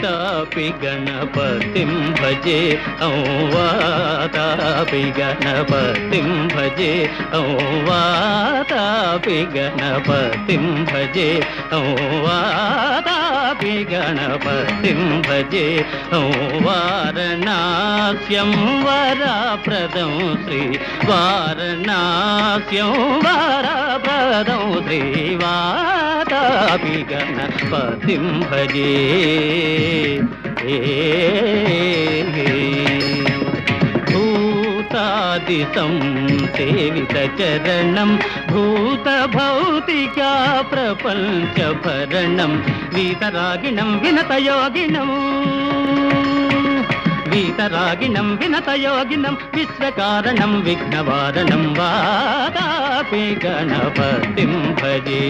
वातापि गणपतिं भजे औ वातापि गणपतिं भजे औ वातापि गणपतिं भजे औ वातापि गणपतिं भजे औ वारणास्यं वरप्रदं श्री वारणास्यं वरप्रदं श्री वातापि गणपतिं भजे भूतादितं सेवितचरणं भूतभौतिका प्रपञ्चभरणं वीतरागिणं विनतयोगिनं वीतरागिणं विनतयोगिनं विश्वकारणं विघ्नवारणं वातापि गणपतिं भजे।